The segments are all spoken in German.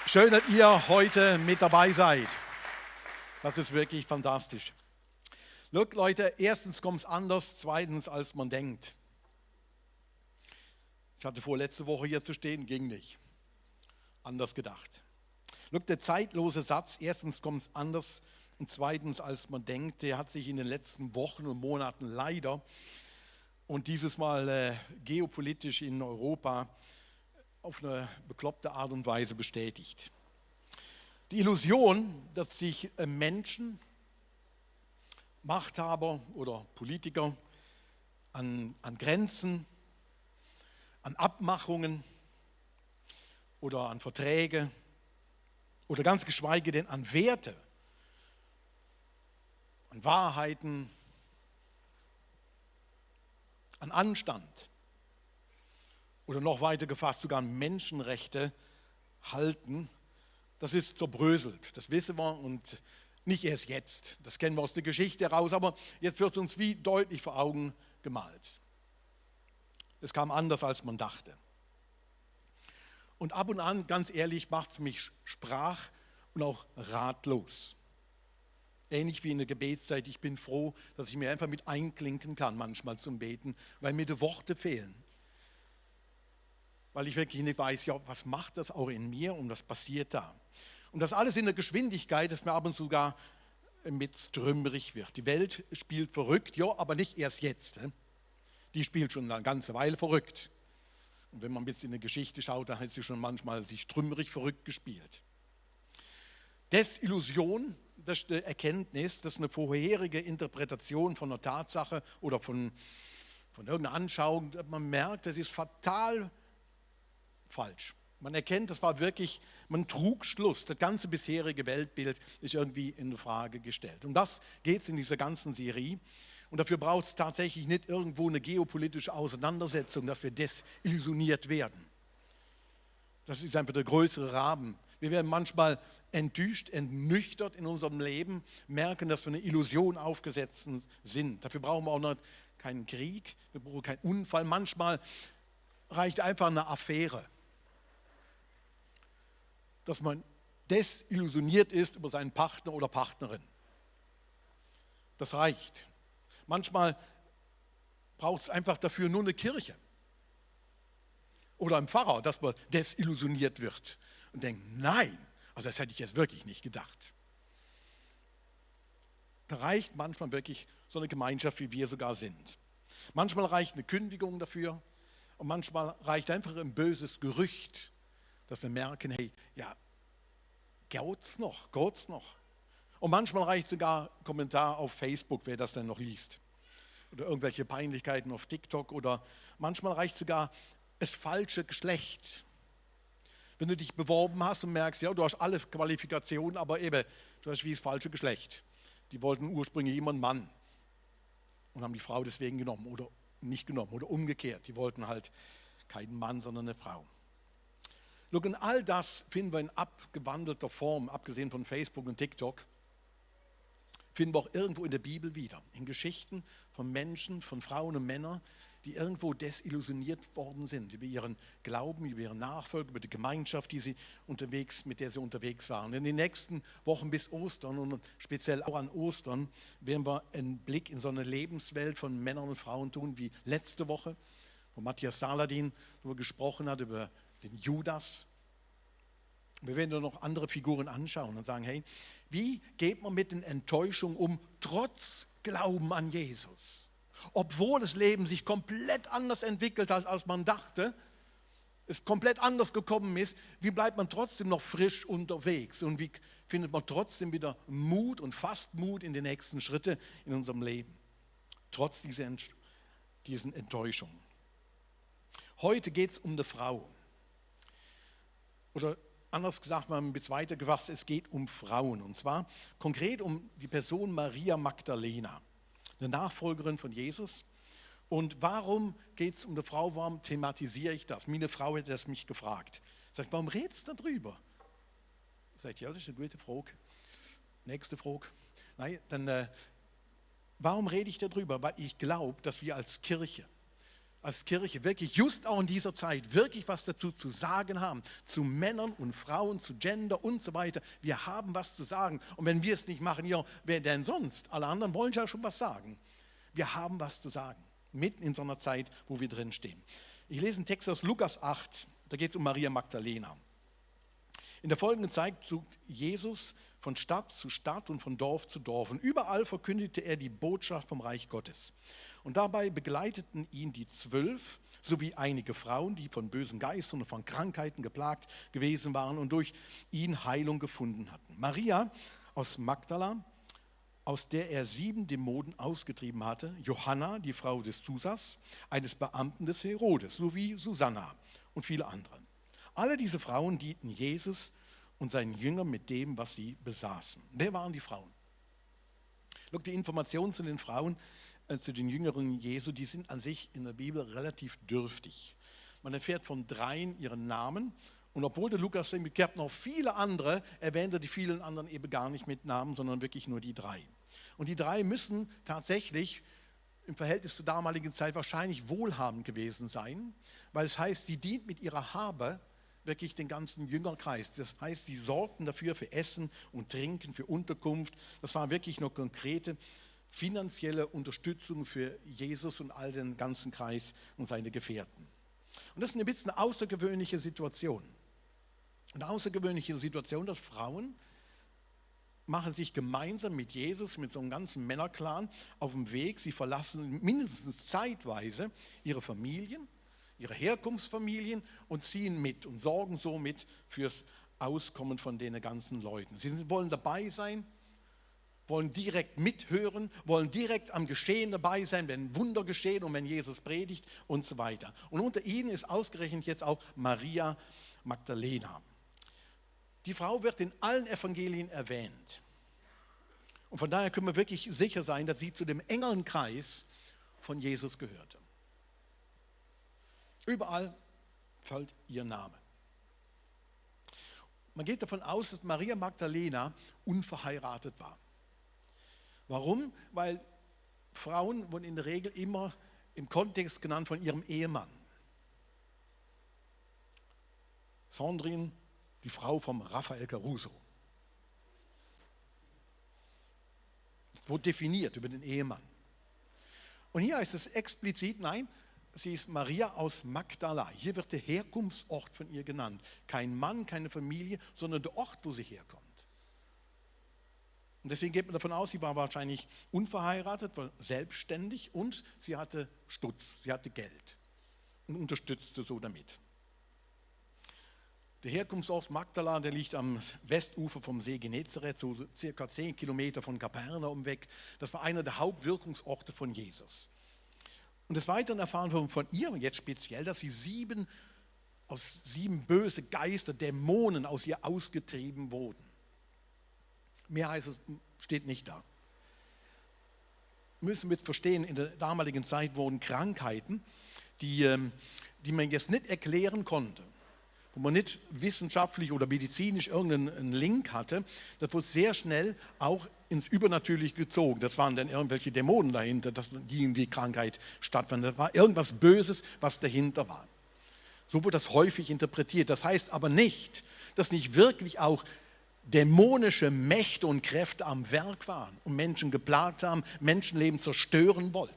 Schön, dass ihr heute mit dabei seid. Das ist wirklich fantastisch. Look, Leute, erstens kommt es anders, zweitens, als man denkt. Ich hatte vor, letzte Woche hier zu stehen, ging nicht. Anders gedacht. Look, der zeitlose Satz, erstens kommt es anders und zweitens, als man denkt, der hat sich in den letzten Wochen und Monaten leider und dieses Mal geopolitisch in Europa auf eine bekloppte Art und Weise bestätigt. Die Illusion, dass sich Menschen, Machthaber oder Politiker an Grenzen, an Abmachungen oder an Verträge oder ganz geschweige denn an Werte, an Wahrheiten, an Anstand oder noch weiter gefasst sogar an Menschenrechte halten, das ist zerbröselt, das wissen wir und nicht erst jetzt, das kennen wir aus der Geschichte heraus, aber jetzt wird es uns wie deutlich vor Augen gemalt. Es kam anders, als man dachte. Und ab und an, ganz ehrlich, macht es mich sprach und auch ratlos. Ähnlich wie in der Gebetszeit, ich bin froh, dass ich mir einfach mit einklinken kann, manchmal zum Beten, weil mir die Worte fehlen. Weil ich wirklich nicht weiß, ja, was macht das auch in mir und was passiert da? Und das alles in der Geschwindigkeit, dass mir ab und zu sogar mit trümmerig wird. Die Welt spielt verrückt, ja, aber nicht erst jetzt. Die spielt schon eine ganze Weile verrückt. Und wenn man ein bisschen in die Geschichte schaut, dann hat sie schon manchmal sich trümmerig verrückt gespielt. Desillusion, das ist die Erkenntnis, dass eine vorherige Interpretation von einer Tatsache oder von irgendeiner Anschauung, man merkt, das ist fatal falsch. Man erkennt, das war wirklich ein Trugschluss. Das ganze bisherige Weltbild ist irgendwie in Frage gestellt. Um das geht es in dieser ganzen Serie. Und dafür braucht es tatsächlich nicht irgendwo eine geopolitische Auseinandersetzung, dass wir desillusioniert werden. Das ist einfach der größere Rahmen. Wir werden manchmal enttäuscht, entnüchtert in unserem Leben, merken, dass wir eine Illusion aufgesetzt sind. Dafür brauchen wir auch noch keinen Krieg, wir brauchen keinen Unfall. Manchmal reicht einfach eine Affäre, dass man desillusioniert ist über seinen Partner oder Partnerin. Das reicht. Manchmal braucht es einfach dafür nur eine Kirche oder einen Pfarrer, dass man desillusioniert wird und denkt, nein, also das hätte ich jetzt wirklich nicht gedacht. Da reicht manchmal wirklich so eine Gemeinschaft, wie wir sogar sind. Manchmal reicht eine Kündigung dafür und manchmal reicht einfach ein böses Gerücht, dass wir merken, hey, ja, geht's noch? Und manchmal reicht sogar ein Kommentar auf Facebook, wer das denn noch liest. Oder irgendwelche Peinlichkeiten auf TikTok. Oder manchmal reicht sogar das falsche Geschlecht. Wenn du dich beworben hast und merkst, ja, du hast alle Qualifikationen, aber eben, du hast wie das falsche Geschlecht. Die wollten ursprünglich immer einen Mann und haben die Frau deswegen genommen oder nicht genommen oder umgekehrt. Die wollten halt keinen Mann, sondern eine Frau. Look, und all das finden wir in abgewandelter Form, abgesehen von Facebook und TikTok, finden wir auch irgendwo in der Bibel wieder. In Geschichten von Menschen, von Frauen und Männern, die irgendwo desillusioniert worden sind über ihren Glauben, über ihren Nachfolger, über die Gemeinschaft, mit der sie unterwegs waren. In den nächsten Wochen bis Ostern und speziell auch an Ostern werden wir einen Blick in so eine Lebenswelt von Männern und Frauen tun, wie letzte Woche, wo Matthias Saladin darüber gesprochen hat, über den Judas. Wir werden noch andere Figuren anschauen und sagen, hey, wie geht man mit den Enttäuschungen um, trotz Glauben an Jesus? Obwohl das Leben sich komplett anders entwickelt hat, als man dachte, es komplett anders gekommen ist, wie bleibt man trotzdem noch frisch unterwegs? Und wie findet man trotzdem wieder Mut und fast Mut in die nächsten Schritte in unserem Leben? Trotz diesen Enttäuschungen. Heute geht es um eine Frau. Oder anders gesagt, mal ein bisschen weiter gefasst, es geht um Frauen. Und zwar konkret um die Person Maria Magdalena, eine Nachfolgerin von Jesus. Und warum geht es um eine Frau? Warum thematisiere ich das? Meine Frau hätte das mich gefragt. Sagt, warum redest du darüber? Sagt, ja, das ist eine gute Frage. Nächste Frage. Nein, dann, warum rede ich darüber? Weil ich glaube, dass wir als Kirche, als Kirche wirklich just auch in dieser Zeit wirklich was dazu zu sagen haben, zu Männern und Frauen, zu Gender und so weiter. Wir haben was zu sagen. Und wenn wir es nicht machen, ja, wer denn sonst? Alle anderen wollen ja schon was sagen. Wir haben was zu sagen, mitten in so einer Zeit, wo wir drin stehen. Ich lese einen Text aus Lukas 8, da geht es um Maria Magdalena. In der folgenden Zeit zog Jesus von Stadt zu Stadt und von Dorf zu Dorf. Und überall verkündigte er die Botschaft vom Reich Gottes. Und dabei begleiteten ihn die 12 sowie einige Frauen, die von bösen Geistern und von Krankheiten geplagt gewesen waren und durch ihn Heilung gefunden hatten. Maria aus Magdala, aus der er 7 Dämonen ausgetrieben hatte, Johanna, die Frau des Zusas, eines Beamten des Herodes, sowie Susanna und viele andere. Alle diese Frauen dienten Jesus und seinen Jüngern mit dem, was sie besaßen. Wer waren die Frauen? Look, die Informationen zu den Frauen, zu den Jüngeren Jesu, die sind an sich in der Bibel relativ dürftig. Man erfährt von 3 ihren Namen und obwohl der Lukas gibt noch viele andere, erwähnt er die vielen anderen eben gar nicht mit Namen, sondern wirklich nur die 3. Und die 3 müssen tatsächlich im Verhältnis zur damaligen Zeit wahrscheinlich wohlhabend gewesen sein, weil es heißt, sie dient mit ihrer Habe wirklich den ganzen Jüngerkreis. Das heißt, sie sorgten dafür für Essen und Trinken, für Unterkunft. Das war wirklich eine konkrete finanzielle Unterstützung für Jesus und all den ganzen Kreis und seine Gefährten. Und das ist ein bisschen eine außergewöhnliche Situation. Eine außergewöhnliche Situation, dass Frauen machen sich gemeinsam mit Jesus, mit so einem ganzen Männerclan auf den Weg. Sie verlassen mindestens zeitweise ihre Familien, ihre Herkunftsfamilien und ziehen mit und sorgen somit fürs Auskommen von den ganzen Leuten. Sie wollen dabei sein, wollen direkt mithören, wollen direkt am Geschehen dabei sein, wenn Wunder geschehen und wenn Jesus predigt und so weiter. Und unter ihnen ist ausgerechnet jetzt auch Maria Magdalena. Die Frau wird in allen Evangelien erwähnt. Und von daher können wir wirklich sicher sein, dass sie zu dem engeren Kreis von Jesus gehörte. Überall fällt ihr Name. Man geht davon aus, dass Maria Magdalena unverheiratet war. Warum? Weil Frauen wurden in der Regel immer im Kontext genannt von ihrem Ehemann. Sandrine, die Frau vom Raphael Caruso. Das wurde definiert über den Ehemann. Und hier heißt es explizit, nein, sie ist Maria aus Magdala. Hier wird der Herkunftsort von ihr genannt. Kein Mann, keine Familie, sondern der Ort, wo sie herkommt. Und deswegen geht man davon aus, sie war wahrscheinlich unverheiratet, war selbstständig und sie hatte Stutz, sie hatte Geld und unterstützte so damit. Der Herkunftsort Magdala, der liegt am Westufer vom See Genezareth, so circa 10 Kilometer von Kapernaum weg. Das war einer der Hauptwirkungsorte von Jesus. Und des Weiteren erfahren wir von ihr jetzt speziell, dass sie 7 böse Geister, Dämonen aus ihr ausgetrieben wurden. Mehr heißt es, steht nicht da. Müssen wir jetzt verstehen, in der damaligen Zeit wurden Krankheiten, die man jetzt nicht erklären konnte, wo man nicht wissenschaftlich oder medizinisch irgendeinen Link hatte, das wurde sehr schnell auch ins Übernatürliche gezogen. Das waren dann irgendwelche Dämonen dahinter, dass die Krankheit stattfand. Das war irgendwas Böses, was dahinter war. So wurde das häufig interpretiert. Das heißt aber nicht, dass nicht wirklich auch dämonische Mächte und Kräfte am Werk waren und Menschen geplagt haben, Menschenleben zerstören wollten.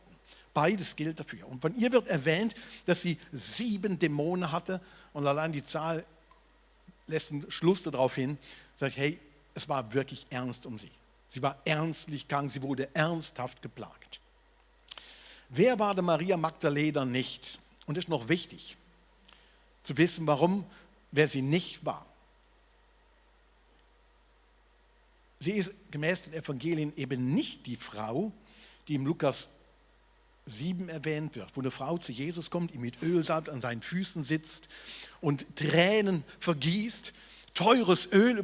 Beides gilt dafür. Und von ihr wird erwähnt, dass sie 7 Dämonen hatte und allein die Zahl lässt einen Schluss darauf hin, sagt, hey, es war wirklich ernst um sie. Sie war ernstlich krank, sie wurde ernsthaft geplagt. Wer war der Maria Magdalena nicht? Und es ist noch wichtig zu wissen, wer sie nicht war. Sie ist gemäß den Evangelien eben nicht die Frau, die im Lukas 7 erwähnt wird, wo eine Frau zu Jesus kommt, ihm mit Öl salbt, an seinen Füßen sitzt und Tränen vergießt, teures Öl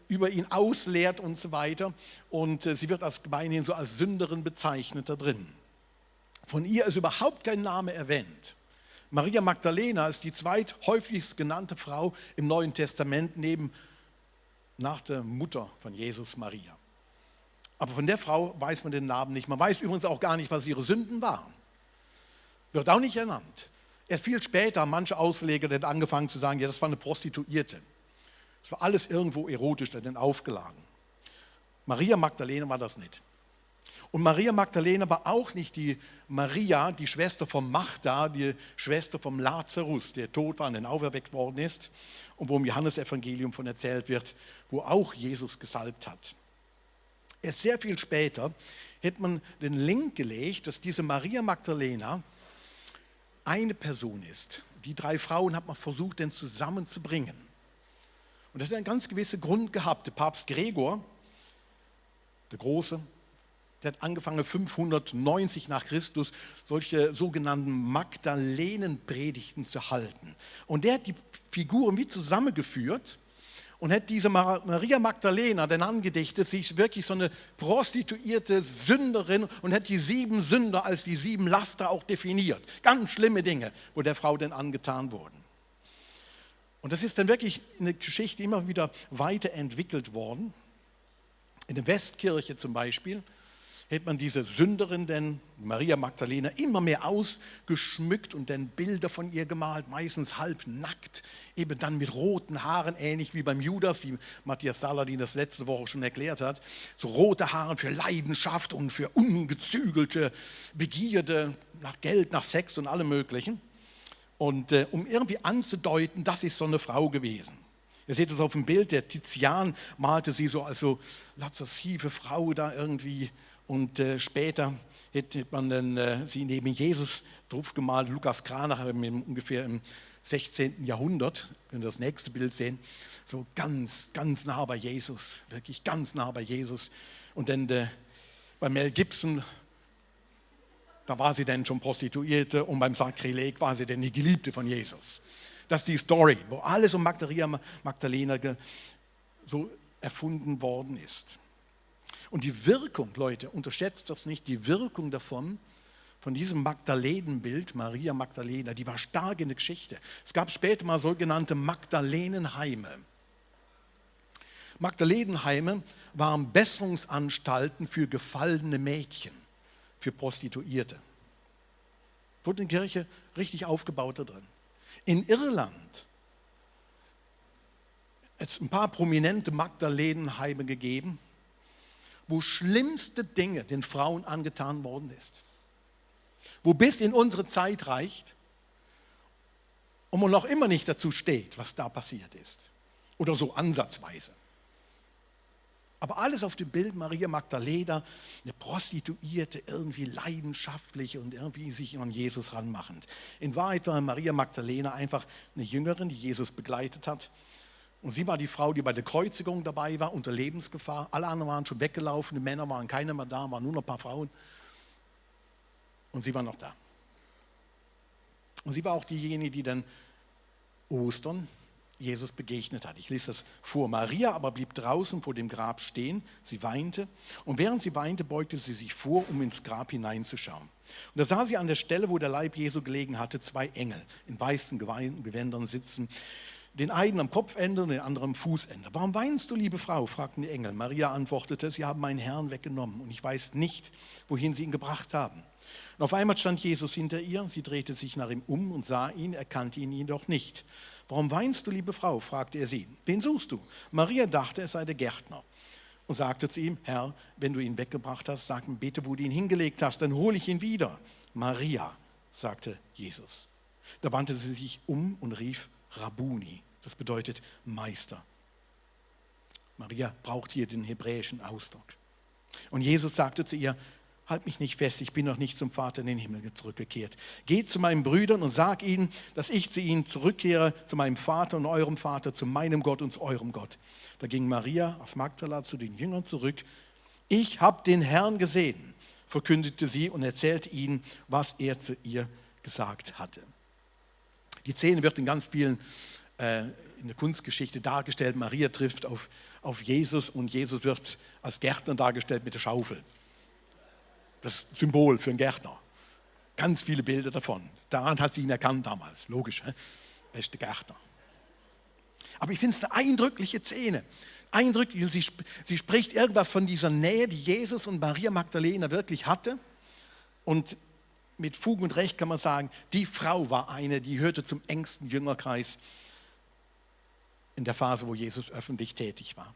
über ihn ausleert und so weiter. Und sie wird als gemeinhin so als Sünderin bezeichnet da drin. Von ihr ist überhaupt kein Name erwähnt. Maria Magdalena ist die zweithäufigst genannte Frau im Neuen Testament nach der Mutter von Jesus, Maria. Aber von der Frau weiß man den Namen nicht. Man weiß übrigens auch gar nicht, was ihre Sünden waren. Wird auch nicht ernannt. Erst viel später haben manche Ausleger dann angefangen zu sagen, ja, das war eine Prostituierte. Das war alles irgendwo erotisch, dann aufgeladen. Maria Magdalena war das nicht. Und Maria Magdalena war auch nicht die Maria, die Schwester von Martha, die Schwester von Lazarus, der tot war und dann auferweckt worden ist und wo im Johannesevangelium von erzählt wird, wo auch Jesus gesalbt hat. Erst sehr viel später hätte man den Link gelegt, dass diese Maria Magdalena eine Person ist. Die 3 Frauen hat man versucht, dann zusammenzubringen. Und das hat einen ganz gewissen Grund gehabt. Der Papst Gregor, der Große, der hat angefangen 590 nach Christus solche sogenannten Magdalenenpredigten zu halten. Und der hat die Figuren wie zusammengeführt und hat diese Maria Magdalena dann angedichtet, sie ist wirklich so eine prostituierte Sünderin und hat die 7 Sünder als die 7 Laster auch definiert. Ganz schlimme Dinge, wo der Frau dann angetan wurden. Und das ist dann wirklich in der Geschichte immer wieder weiterentwickelt worden. In der Westkirche zum Beispiel hat man diese Sünderin, denn Maria Magdalena, immer mehr ausgeschmückt und dann Bilder von ihr gemalt, meistens halbnackt, eben dann mit roten Haaren, ähnlich wie beim Judas, wie Matthias Saladin das letzte Woche schon erklärt hat. So rote Haare für Leidenschaft und für ungezügelte Begierde nach Geld, nach Sex und allem Möglichen. Und um irgendwie anzudeuten, das ist so eine Frau gewesen. Ihr seht es auf dem Bild, der Tizian malte sie so als so laszive Frau da irgendwie. Und später hätte man dann sie neben Jesus drauf gemalt. Lukas Kranacher ungefähr im 16. Jahrhundert, könnt ihr das nächste Bild sehen, so ganz, ganz nah bei Jesus, wirklich ganz nah bei Jesus. Und dann bei Mel Gibson, da war sie dann schon Prostituierte und beim Sakrileg war sie dann die Geliebte von Jesus. Das ist die Story, wo alles um Maria Magdalena so erfunden worden ist. Und die Wirkung, Leute, unterschätzt das nicht, die Wirkung davon, von diesem Magdalenenbild, Maria Magdalena, die war stark in der Geschichte. Es gab später mal sogenannte Magdalenenheime. Magdalenenheime waren Besserungsanstalten für gefallene Mädchen, für Prostituierte. Wurde in der Kirche richtig aufgebaut da drin. In Irland hat es ein paar prominente Magdalenenheime gegeben, wo schlimmste Dinge den Frauen angetan worden ist. Wo bis in unsere Zeit reicht und man noch immer nicht dazu steht, was da passiert ist. Oder so ansatzweise. Aber alles auf dem Bild Maria Magdalena, eine Prostituierte, irgendwie leidenschaftlich und irgendwie sich an Jesus ranmachend. In Wahrheit war Maria Magdalena einfach eine Jüngerin, die Jesus begleitet hat. Und sie war die Frau, die bei der Kreuzigung dabei war, unter Lebensgefahr. Alle anderen waren schon weggelaufen, die Männer waren keine mehr da, waren nur noch ein paar Frauen. Und sie war noch da. Und sie war auch diejenige, die dann Ostern Jesus begegnet hat. Ich lese das vor. Maria aber blieb draußen vor dem Grab stehen. Sie weinte. Und während sie weinte, beugte sie sich vor, um ins Grab hineinzuschauen. Und da sah sie an der Stelle, wo der Leib Jesu gelegen hatte, 2 Engel in weißen Gewändern sitzen. Den einen am Kopfende und den anderen am Fußende. Warum weinst du, liebe Frau? Fragten die Engel. Maria antwortete, sie haben meinen Herrn weggenommen und ich weiß nicht, wohin sie ihn gebracht haben. Und auf einmal stand Jesus hinter ihr. Sie drehte sich nach ihm um und sah ihn, erkannte ihn jedoch nicht. Warum weinst du, liebe Frau? Fragte er sie. Wen suchst du? Maria dachte, es sei der Gärtner und sagte zu ihm, Herr, wenn du ihn weggebracht hast, sag mir bitte, wo du ihn hingelegt hast, dann hole ich ihn wieder. Maria, sagte Jesus. Da wandte sie sich um und rief Rabbuni. Das bedeutet Meister. Maria braucht hier den hebräischen Ausdruck. Und Jesus sagte zu ihr, halt mich nicht fest, ich bin noch nicht zum Vater in den Himmel zurückgekehrt. Geht zu meinen Brüdern und sag ihnen, dass ich zu ihnen zurückkehre, zu meinem Vater und eurem Vater, zu meinem Gott und zu eurem Gott. Da ging Maria aus Magdala zu den Jüngern zurück. Ich habe den Herrn gesehen, verkündete sie und erzählte ihnen, was er zu ihr gesagt hatte. Die Szene wird in ganz vielen in der Kunstgeschichte dargestellt. Maria trifft auf Jesus und Jesus wird als Gärtner dargestellt mit der Schaufel. Das Symbol für einen Gärtner. Ganz viele Bilder davon. Daran hat sie ihn erkannt damals. Logisch, beste Gärtner. Aber ich finde es eine eindrückliche Szene. Eindrücklich. Sie spricht irgendwas von dieser Nähe, die Jesus und Maria Magdalena wirklich hatte. Und mit Fug und Recht kann man sagen, die Frau war eine, die gehörte zum engsten Jüngerkreis in der Phase, wo Jesus öffentlich tätig war.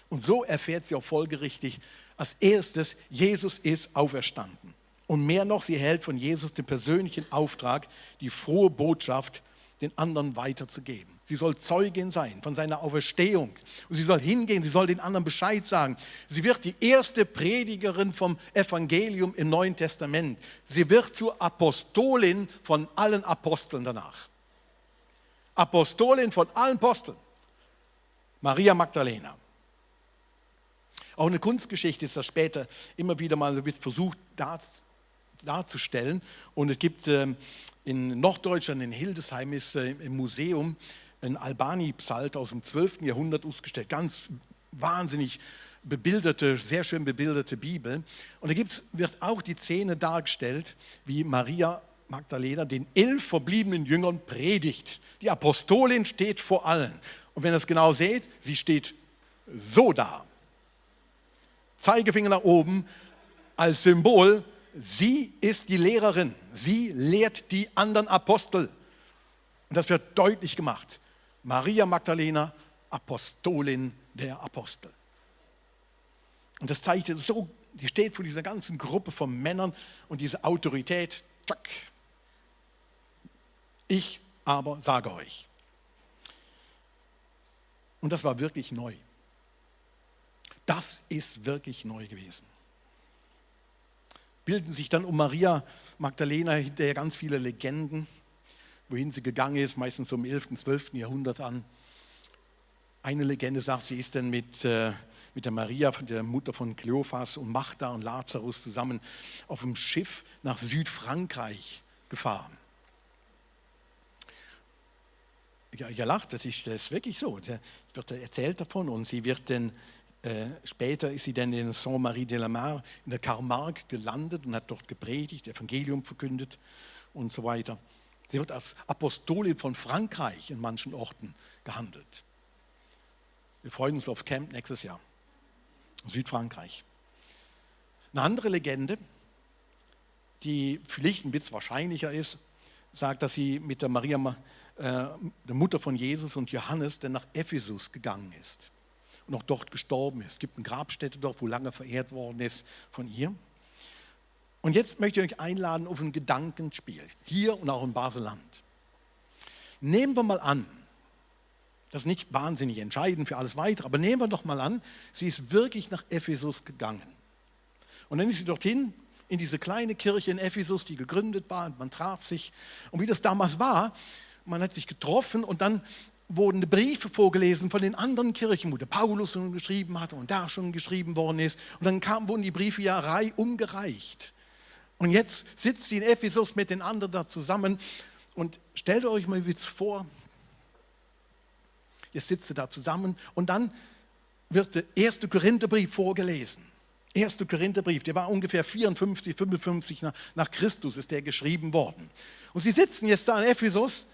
Und so erfährt sie auch folgerichtig als erstes, Jesus ist auferstanden. Und mehr noch, sie erhält von Jesus den persönlichen Auftrag, die frohe Botschaft den anderen weiterzugeben. Sie soll Zeugin sein von seiner Auferstehung. Und sie soll hingehen, sie soll den anderen Bescheid sagen. Sie wird die erste Predigerin vom Evangelium im Neuen Testament. Sie wird zur Apostolin von allen Aposteln danach. Apostolin von allen Aposteln. Maria Magdalena. Auch eine Kunstgeschichte ist das später immer wieder mal versucht darzustellen. Und es gibt in Norddeutschland, in Hildesheim, ist im Museum ein Albani-Psalter aus dem 12. Jahrhundert ausgestellt. Ganz wahnsinnig bebilderte, sehr schön bebilderte Bibel. Und da wird auch die Szene dargestellt, wie Maria Magdalena den 11 verbliebenen Jüngern predigt. Die Apostolin steht vor allen. Und wenn ihr es genau seht, sie steht so da. Zeigefinger nach oben als Symbol, sie ist die Lehrerin. Sie lehrt die anderen Apostel. Und das wird deutlich gemacht. Maria Magdalena, Apostolin der Apostel. Und das zeigt so, sie steht vor dieser ganzen Gruppe von Männern und diese Autorität, tschack. Ich aber sage euch. Und das war wirklich neu. Das ist wirklich neu gewesen. Bilden sich dann um Maria Magdalena hinterher ganz viele Legenden, wohin sie gegangen ist, meistens so im 11., 12. Jahrhundert an. Eine Legende sagt, sie ist dann mit der Maria, der Mutter von Kleophas und Martha und Lazarus zusammen auf dem Schiff nach Südfrankreich gefahren. Ja, ihr lacht, das ist wirklich so. Es wird erzählt davon und sie wird dann, später ist sie dann in Saint-Marie-de-la-Mar in der Camargue gelandet und hat dort gepredigt, Evangelium verkündet und so weiter. Sie wird als Apostolin von Frankreich in manchen Orten gehandelt. Wir freuen uns auf Camp nächstes Jahr. Südfrankreich. Eine andere Legende, die vielleicht ein bisschen wahrscheinlicher ist, sagt, dass sie mit der Maria, der Mutter von Jesus und Johannes, dann nach Ephesus gegangen ist und auch dort gestorben ist. Es gibt eine Grabstätte dort, wo lange verehrt worden ist von ihr. Und jetzt möchte ich euch einladen auf ein Gedankenspiel, hier und auch in Basel-Land. Nehmen wir mal an, das ist nicht wahnsinnig entscheidend für alles Weitere, aber nehmen wir doch mal an, sie ist wirklich nach Ephesus gegangen. Und dann ist sie dorthin, in diese kleine Kirche in Ephesus, die gegründet war, und man traf sich. Und wie das damals war, man hat sich getroffen und dann wurden Briefe vorgelesen von den anderen Kirchen, wo der Paulus schon geschrieben hatte und da schon geschrieben worden ist. Und dann wurden die Briefe ja reihum gereicht. Und jetzt sitzt sie in Ephesus mit den anderen da zusammen und stellt euch mal jetzt vor, jetzt sitzt sie da zusammen und dann wird der 1. Korintherbrief vorgelesen. 1. Korintherbrief, der war ungefähr 54, 55 nach Christus ist der geschrieben worden. Und sie sitzen jetzt da in Ephesus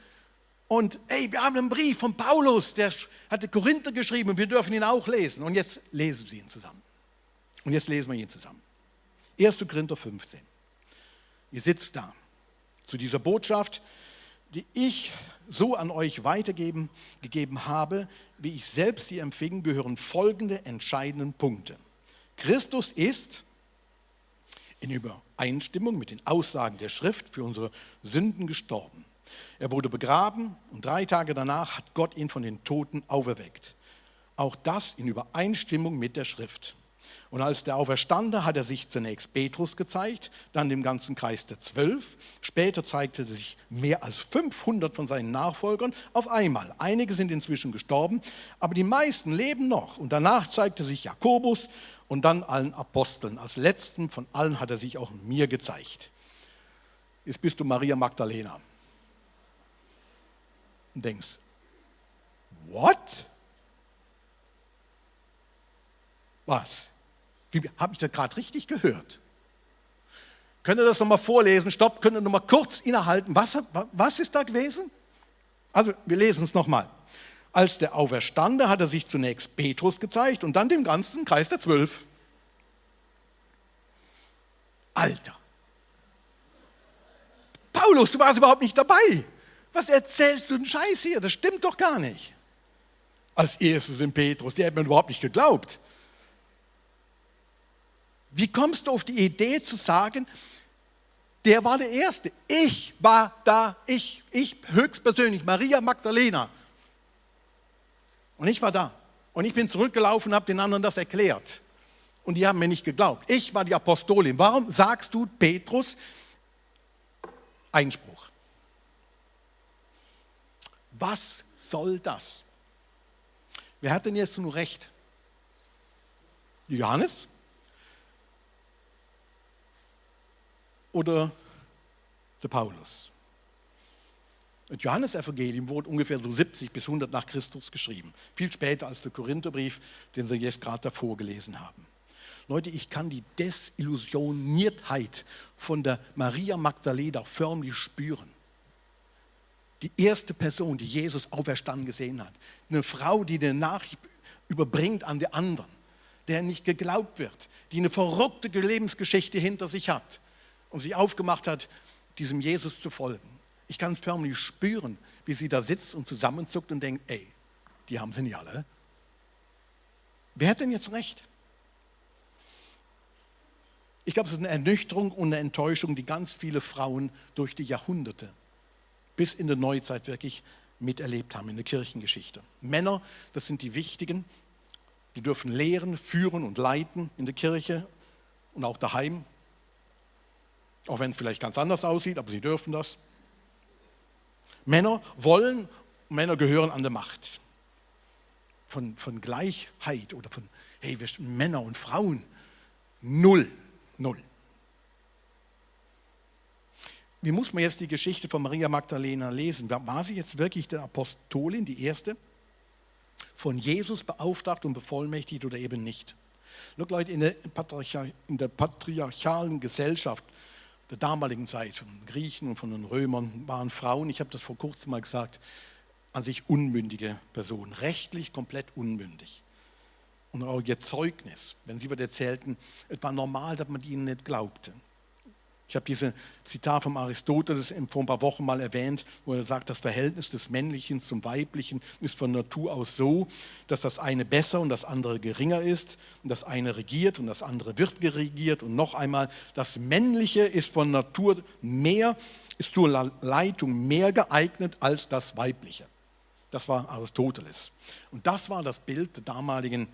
und hey, wir haben einen Brief von Paulus, der hatte Korinther geschrieben und wir dürfen ihn auch lesen. Und jetzt lesen sie ihn zusammen. Und jetzt lesen wir ihn zusammen. 1. Korinther 15. Ihr sitzt da zu dieser Botschaft, die ich so an euch weitergegeben habe, wie ich selbst sie empfing, gehören folgende entscheidenden Punkte. Christus ist in Übereinstimmung mit den Aussagen der Schrift für unsere Sünden gestorben. Er wurde begraben und 3 Tage danach hat Gott ihn von den Toten auferweckt. Auch das in Übereinstimmung mit der Schrift. Und als der Auferstandene hat er sich zunächst Petrus gezeigt, dann dem ganzen Kreis der 12. Später zeigte er sich mehr als 500 von seinen Nachfolgern auf einmal. Einige sind inzwischen gestorben, aber die meisten leben noch. Und danach zeigte sich Jakobus und dann allen Aposteln. Als letzten von allen hat er sich auch mir gezeigt. Jetzt bist du Maria Magdalena. Und denkst, what? Was? Habe ich das gerade richtig gehört? Könnt ihr das nochmal vorlesen? Stopp, könnt ihr nochmal kurz innehalten. Was ist da gewesen? Also, wir lesen es nochmal. Als der Auferstandene hat er sich zunächst Petrus gezeigt und dann dem ganzen Kreis der 12. Alter. Paulus, du warst überhaupt nicht dabei. Was erzählst du einen Scheiß hier? Das stimmt doch gar nicht. Als erstes in Petrus, der hat mir überhaupt nicht geglaubt. Wie kommst du auf die Idee zu sagen, der war der Erste. Ich war da, ich höchstpersönlich, Maria Magdalena. Und ich war da. Und ich bin zurückgelaufen und habe den anderen das erklärt. Und die haben mir nicht geglaubt. Ich war die Apostolin. Warum sagst du Petrus Einspruch? Was soll das? Wer hat denn jetzt nur recht? Johannes? Oder der Paulus? Das Johannesevangelium wurde ungefähr so 70 bis 100 nach Christus geschrieben. Viel später als der Korintherbrief, den Sie jetzt gerade davor gelesen haben. Leute, ich kann die Desillusioniertheit von der Maria Magdalena förmlich spüren. Die erste Person, die Jesus auferstanden gesehen hat. Eine Frau, die eine Nachricht überbringt an die anderen, der nicht geglaubt wird, die eine verrückte Lebensgeschichte hinter sich hat und sich aufgemacht hat, diesem Jesus zu folgen. Ich kann es förmlich spüren, wie sie da sitzt und zusammenzuckt und denkt, ey, die haben sie nicht alle. Wer hat denn jetzt recht? Ich glaube, es ist eine Ernüchterung und eine Enttäuschung, die ganz viele Frauen durch die Jahrhunderte bis in der Neuzeit wirklich miterlebt haben in der Kirchengeschichte. Männer, das sind die Wichtigen, die dürfen lehren, führen und leiten in der Kirche und auch daheim. Auch wenn es vielleicht ganz anders aussieht, aber sie dürfen das. Männer wollen, Männer gehören an der Macht. Von Gleichheit oder von, hey, wir sind Männer und Frauen. Null. Wie muss man jetzt die Geschichte von Maria Magdalena lesen? War sie jetzt wirklich der Apostolin, die erste? Von Jesus beauftragt und bevollmächtigt oder eben nicht? Look, Leute, in der patriarchalen Gesellschaft der damaligen Zeit, von den Griechen und von den Römern, waren Frauen, ich habe das vor kurzem mal gesagt, an sich unmündige Personen, rechtlich komplett unmündig. Und auch ihr Zeugnis, wenn sie was erzählten, es war normal, dass man ihnen nicht glaubte. Ich habe dieses Zitat von Aristoteles vor ein paar Wochen mal erwähnt, wo er sagt, das Verhältnis des Männlichen zum Weiblichen ist von Natur aus so, dass das eine besser und das andere geringer ist. Und das eine regiert und das andere wird geregiert. Und noch einmal, das Männliche ist von Natur mehr, ist zur Leitung mehr geeignet als das Weibliche. Das war Aristoteles. Und das war das Bild der damaligen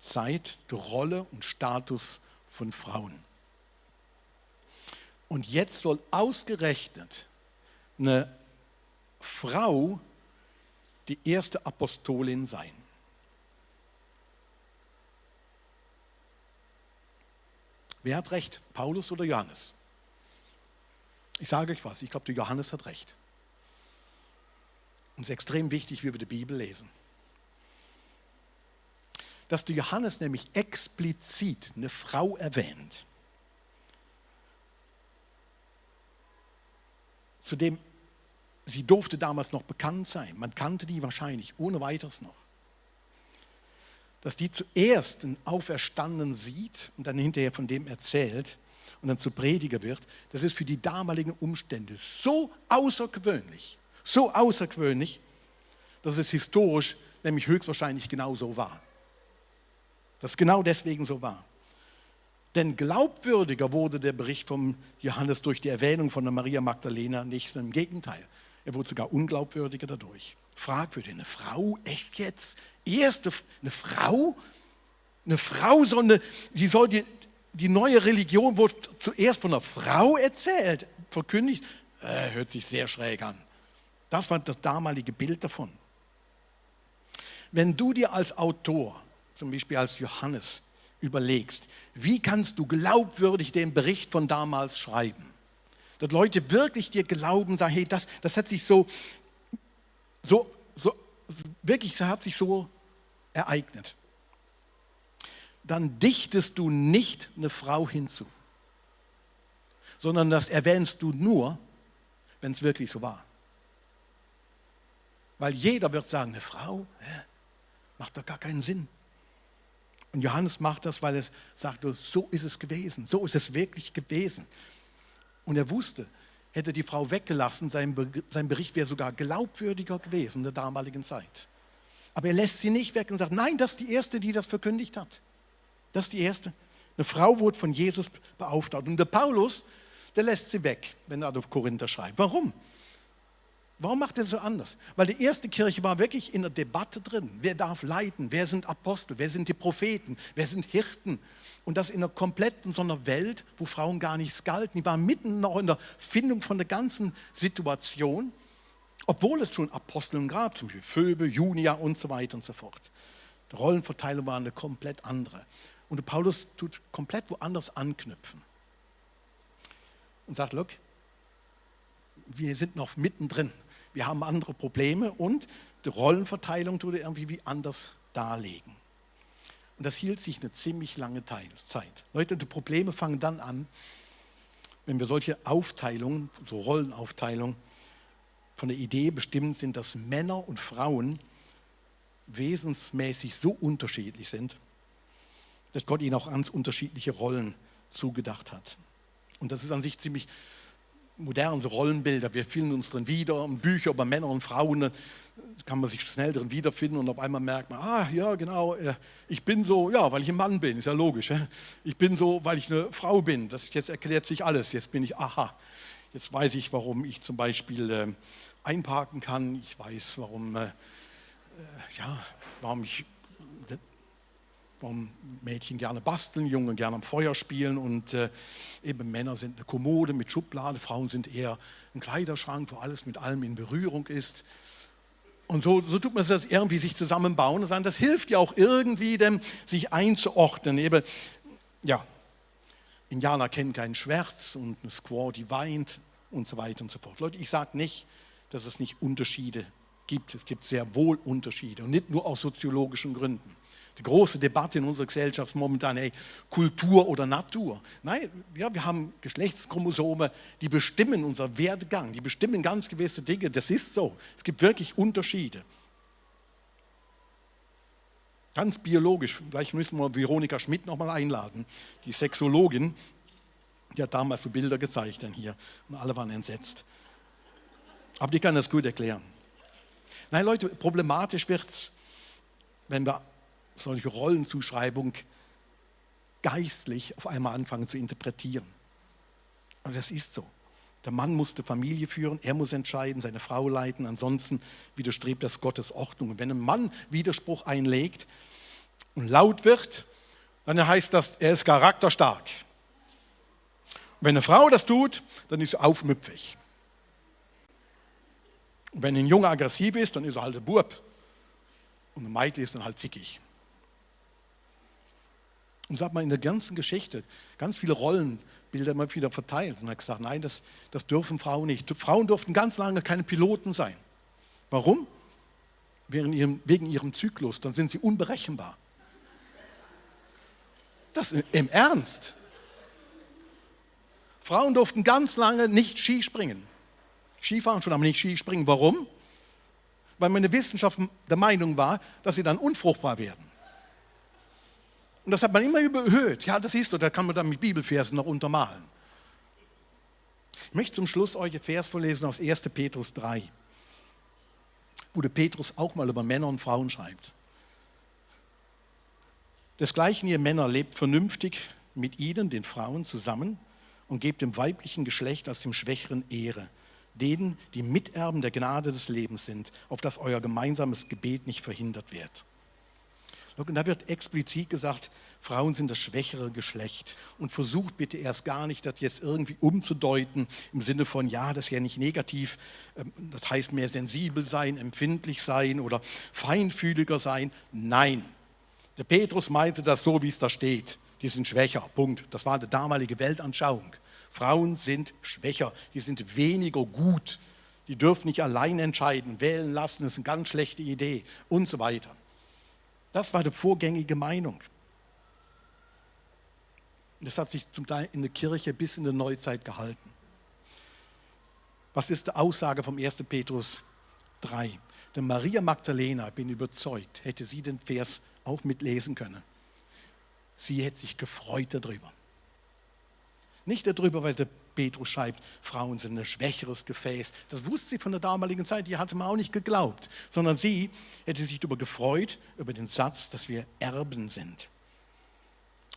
Zeit, der Rolle und Status von Frauen. Und jetzt soll ausgerechnet eine Frau die erste Apostolin sein. Wer hat recht, Paulus oder Johannes? Ich sage euch was, ich glaube, der Johannes hat recht. Und es ist extrem wichtig, wie wir die Bibel lesen. Dass der Johannes nämlich explizit eine Frau erwähnt, zudem, sie durfte damals noch bekannt sein. Man kannte die wahrscheinlich, ohne weiteres noch. Dass die zuerst einen Auferstandenen sieht und dann hinterher von dem erzählt und dann zu Prediger wird, das ist für die damaligen Umstände so außergewöhnlich, dass es historisch nämlich höchstwahrscheinlich genau so war. Dass es genau deswegen so war. Denn glaubwürdiger wurde der Bericht von Johannes durch die Erwähnung von der Maria Magdalena nicht, im Gegenteil. Er wurde sogar unglaubwürdiger dadurch. Fragwürdig, eine Frau, echt jetzt? Eine Frau? Eine Frau, die soll die neue Religion wurde zuerst von einer Frau erzählt, verkündigt. Hört sich sehr schräg an. Das war das damalige Bild davon. Wenn du dir als Autor, zum Beispiel als Johannes, überlegst, wie kannst du glaubwürdig den Bericht von damals schreiben? Dass Leute wirklich dir glauben, sagen, hey, das hat sich so ereignet. Dann dichtest du nicht eine Frau hinzu, sondern das erwähnst du nur, wenn es wirklich so war. Weil jeder wird sagen, eine Frau, macht doch gar keinen Sinn. Und Johannes macht das, weil er sagt, so ist es gewesen, so ist es wirklich gewesen. Und er wusste, Hätte die Frau weggelassen, sein Bericht wäre sogar glaubwürdiger gewesen in der damaligen Zeit. Aber er lässt sie nicht weg und sagt, nein, das ist die Erste, die das verkündigt hat. Das ist die Erste. Eine Frau wurde von Jesus beauftragt. Und der Paulus, der lässt sie weg, wenn er auf Korinther schreibt. Warum? Warum macht er so anders? Weil die erste Kirche war wirklich in der Debatte drin. Wer darf leiten? Wer sind Apostel? Wer sind die Propheten? Wer sind Hirten? Und das in einer kompletten so einer Welt, wo Frauen gar nichts galten. Die waren mitten noch in der Findung von der ganzen Situation, obwohl es schon Aposteln gab, zum Beispiel Phoebe, Junia und so weiter und so fort. Die Rollenverteilung war eine komplett andere. Und der Paulus tut komplett woanders anknüpfen. Und sagt, look, wir sind noch mittendrin. Wir haben andere Probleme und die Rollenverteilung tut er irgendwie wie anders darlegen. Und das hielt sich eine ziemlich lange Zeit. Leute, die Probleme fangen dann an, wenn wir solche Aufteilungen, so Rollenaufteilungen, von der Idee bestimmt sind, dass Männer und Frauen wesensmäßig so unterschiedlich sind, dass Gott ihnen auch ganz unterschiedliche Rollen zugedacht hat. Und das ist an sich ziemlich modern, so Rollenbilder. Wir finden uns drin wieder, Bücher über Männer und Frauen, da kann man sich schnell drin wiederfinden und auf einmal merkt man, ja genau, ich bin so, ja, weil ich ein Mann bin, ist ja logisch. Ich bin so, weil ich eine Frau bin. Jetzt erklärt sich alles, jetzt bin ich, jetzt weiß ich, warum ich zum Beispiel einparken kann, ich weiß, warum Mädchen gerne basteln, Jungen gerne am Feuer spielen und eben Männer sind eine Kommode mit Schublade, Frauen sind eher ein Kleiderschrank, wo alles mit allem in Berührung ist. Und so tut man das irgendwie sich zusammenbauen und sagen, das hilft ja auch irgendwie dem, sich einzuordnen. Eben, ja, Indianer kennen keinen Schmerz und eine Squaw, die weint und so weiter und so fort. Leute, ich sage nicht, dass es nicht Unterschiede gibt. Es gibt sehr wohl Unterschiede und nicht nur aus soziologischen Gründen. Die große Debatte in unserer Gesellschaft momentan, Kultur oder Natur. Nein, ja, wir haben Geschlechtschromosome, die bestimmen unser Werdegang, die bestimmen ganz gewisse Dinge. Das ist so. Es gibt wirklich Unterschiede. Ganz biologisch. Vielleicht müssen wir Veronika Schmidt nochmal einladen, die Sexologin. Die hat damals so Bilder gezeigt dann hier und alle waren entsetzt. Aber die kann das gut erklären. Nein, Leute, problematisch wird es, wenn wir solche Rollenzuschreibung geistlich auf einmal anfangen zu interpretieren. Und das ist so. Der Mann musste Familie führen, er muss entscheiden, seine Frau leiten, ansonsten widerstrebt das Gottes Ordnung. Und wenn ein Mann Widerspruch einlegt und laut wird, dann heißt das, er ist charakterstark. Und wenn eine Frau das tut, dann ist er aufmüpfig. Und wenn ein Junge aggressiv ist, dann ist er halt ein Bub. Und ein Mädchen ist dann halt zickig. Und so hat man in der ganzen Geschichte ganz viele Rollenbilder immer wieder verteilt und hat gesagt, nein, das dürfen Frauen nicht. Frauen durften ganz lange keine Piloten sein. Warum? Wegen ihrem Zyklus, dann sind sie unberechenbar. Das im Ernst. Frauen durften ganz lange nicht Skispringen. Skifahren schon, aber nicht Skispringen. Warum? Weil meine Wissenschaft der Meinung war, dass sie dann unfruchtbar werden. Und das hat man immer überhöht. Ja, das ist so, da kann man dann mit Bibelversen noch untermalen. Ich möchte zum Schluss euch einen Vers vorlesen aus 1. Petrus 3, wo der Petrus auch mal über Männer und Frauen schreibt. Desgleichen ihr Männer lebt vernünftig mit ihnen, den Frauen, zusammen und gebt dem weiblichen Geschlecht als dem Schwächeren Ehre, denen, die Miterben der Gnade des Lebens sind, auf dass euer gemeinsames Gebet nicht verhindert wird. Und da wird explizit gesagt, Frauen sind das schwächere Geschlecht. Und versucht bitte erst gar nicht, das jetzt irgendwie umzudeuten im Sinne von, ja, das ist ja nicht negativ, das heißt mehr sensibel sein, empfindlich sein oder feinfühliger sein. Nein, der Petrus meinte das so, wie es da steht. Die sind schwächer, Punkt. Das war die damalige Weltanschauung. Frauen sind schwächer, die sind weniger gut. Die dürfen nicht allein entscheiden, wählen lassen, das ist eine ganz schlechte Idee und so weiter. Das war die vorgängige Meinung. Das hat sich zum Teil in der Kirche bis in die Neuzeit gehalten. Was ist die Aussage vom 1. Petrus 3? Denn Maria Magdalena, bin überzeugt, hätte sie den Vers auch mitlesen können. Sie hätte sich gefreut darüber. Nicht darüber, weil der Petrus schreibt, Frauen sind ein schwächeres Gefäß. Das wusste sie von der damaligen Zeit, die hatte man auch nicht geglaubt, sondern sie hätte sich darüber gefreut, über den Satz, dass wir Erben sind.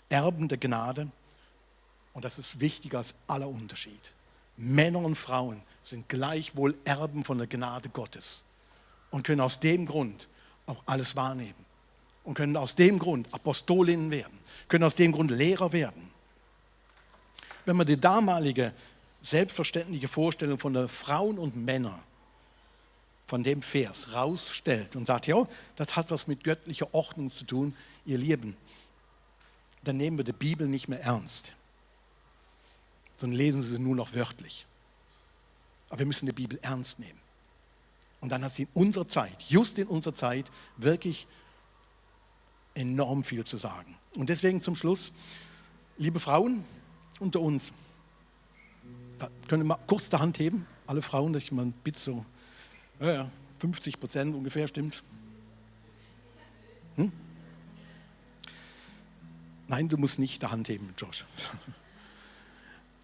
Erben der Gnade, und das ist wichtiger als aller Unterschied. Männer und Frauen sind gleichwohl Erben von der Gnade Gottes und können aus dem Grund auch alles wahrnehmen und können aus dem Grund Apostolinnen werden, können aus dem Grund Lehrer werden. Wenn man die damalige selbstverständliche Vorstellung von der Frauen und Männer von dem Vers rausstellt und sagt, ja, das hat was mit göttlicher Ordnung zu tun, ihr Lieben, dann nehmen wir die Bibel nicht mehr ernst, sondern lesen sie nur noch wörtlich. Aber wir müssen die Bibel ernst nehmen. Und dann hat sie in unserer Zeit, just in unserer Zeit, wirklich enorm viel zu sagen. Und deswegen zum Schluss, liebe Frauen unter uns, da können wir mal kurz die Hand heben, alle Frauen, dass ich mal ein bisschen so, 50% ungefähr, stimmt. Nein, du musst nicht die Hand heben, Josh.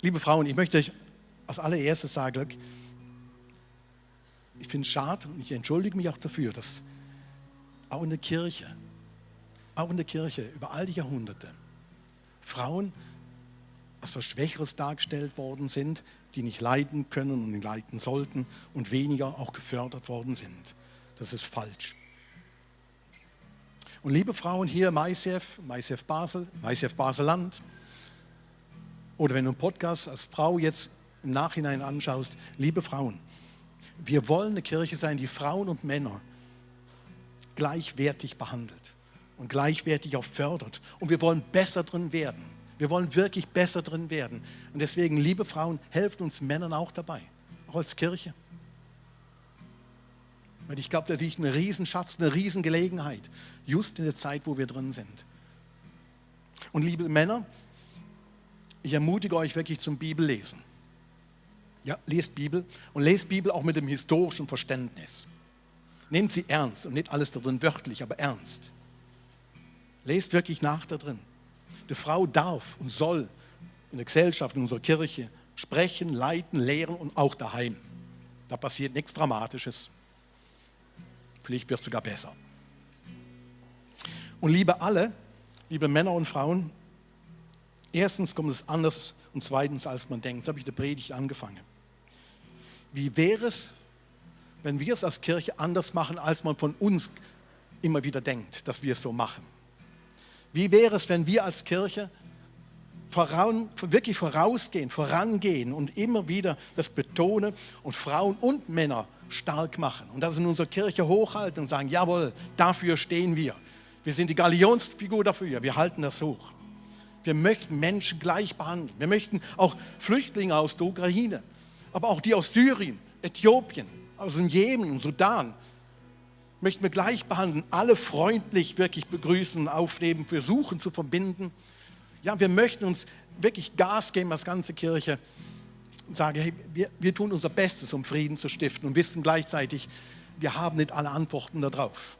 Liebe Frauen, ich möchte euch als allererstes sagen, ich finde es schade und ich entschuldige mich auch dafür, dass auch in der Kirche über all die Jahrhunderte Frauen als was Schwächeres dargestellt worden sind, die nicht leiden können und nicht leiden sollten und weniger auch gefördert worden sind. Das ist falsch. Und liebe Frauen hier im ICF Basel, ICF Basel-Land, oder wenn du einen Podcast als Frau jetzt im Nachhinein anschaust, liebe Frauen, wir wollen eine Kirche sein, die Frauen und Männer gleichwertig behandelt und gleichwertig auch fördert. Und wir wollen besser drin werden. Wir wollen wirklich besser drin werden. Und deswegen, liebe Frauen, helft uns Männern auch dabei, auch als Kirche. Weil ich glaube, da liegt ein Riesenschatz, eine Riesengelegenheit, just in der Zeit, wo wir drin sind. Und liebe Männer, ich ermutige euch wirklich zum Bibellesen. Ja, lest Bibel und lest Bibel auch mit dem historischen Verständnis. Nehmt sie ernst und nicht alles darin wörtlich, aber ernst. Lest wirklich nach da drin. Die Frau darf und soll in der Gesellschaft, in unserer Kirche sprechen, leiten, lehren und auch daheim. Da passiert nichts Dramatisches. Vielleicht wird es sogar besser. Und liebe alle, liebe Männer und Frauen, erstens kommt es anders und zweitens, als man denkt. So habe ich die Predigt angefangen. Wie wäre es, wenn wir es als Kirche anders machen, als man von uns immer wieder denkt, dass wir es so machen? Wie wäre es, wenn wir als Kirche wirklich vorangehen und immer wieder das betonen und Frauen und Männer stark machen und das in unserer Kirche hochhalten und sagen, jawohl, dafür stehen wir. Wir sind die Galionsfigur dafür, wir halten das hoch. Wir möchten Menschen gleich behandeln. Wir möchten auch Flüchtlinge aus der Ukraine, aber auch die aus Syrien, Äthiopien, aus dem Jemen und Sudan, möchten wir gleich behandeln, alle freundlich wirklich begrüßen und aufnehmen, versuchen zu verbinden. Ja, wir möchten uns wirklich Gas geben als ganze Kirche und sagen, hey, wir tun unser Bestes, um Frieden zu stiften und wissen gleichzeitig, wir haben nicht alle Antworten darauf.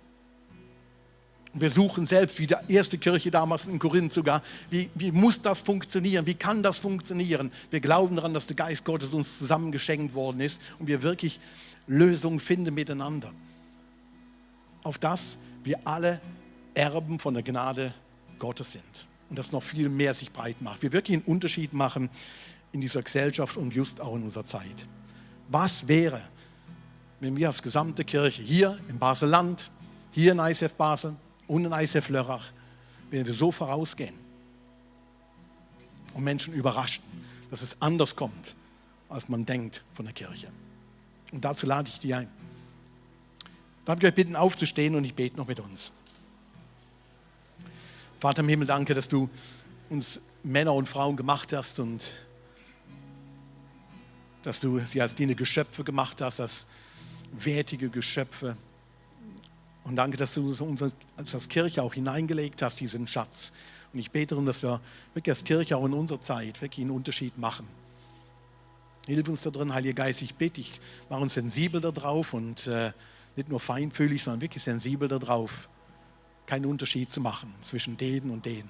Wir suchen selbst, wie die erste Kirche damals in Korinth sogar, wie muss das funktionieren, wie kann das funktionieren? Wir glauben daran, dass der Geist Gottes uns zusammengeschenkt worden ist und wir wirklich Lösungen finden miteinander. Auf das wir alle Erben von der Gnade Gottes sind und das noch viel mehr sich breit macht. Wir wirklich einen Unterschied machen in dieser Gesellschaft und just auch in unserer Zeit. Was wäre, wenn wir als gesamte Kirche hier im Basel-Land, hier in ICF Basel und in ICF Lörrach, wenn wir so vorausgehen und Menschen überraschen, dass es anders kommt, als man denkt von der Kirche. Und dazu lade ich dich ein. Darf ich euch bitten, aufzustehen und ich bete noch mit uns. Vater im Himmel, danke, dass du uns Männer und Frauen gemacht hast und dass du sie als deine Geschöpfe gemacht hast, als wertige Geschöpfe. Und danke, dass du uns als Kirche auch hineingelegt hast, diesen Schatz. Und ich bete darum, dass wir wirklich als Kirche auch in unserer Zeit wirklich einen Unterschied machen. Hilf uns da drin, Heiliger Geist, ich bitte dich, mach uns sensibel darauf und nicht nur feinfühlig, sondern wirklich sensibel darauf, keinen Unterschied zu machen zwischen denen und denen.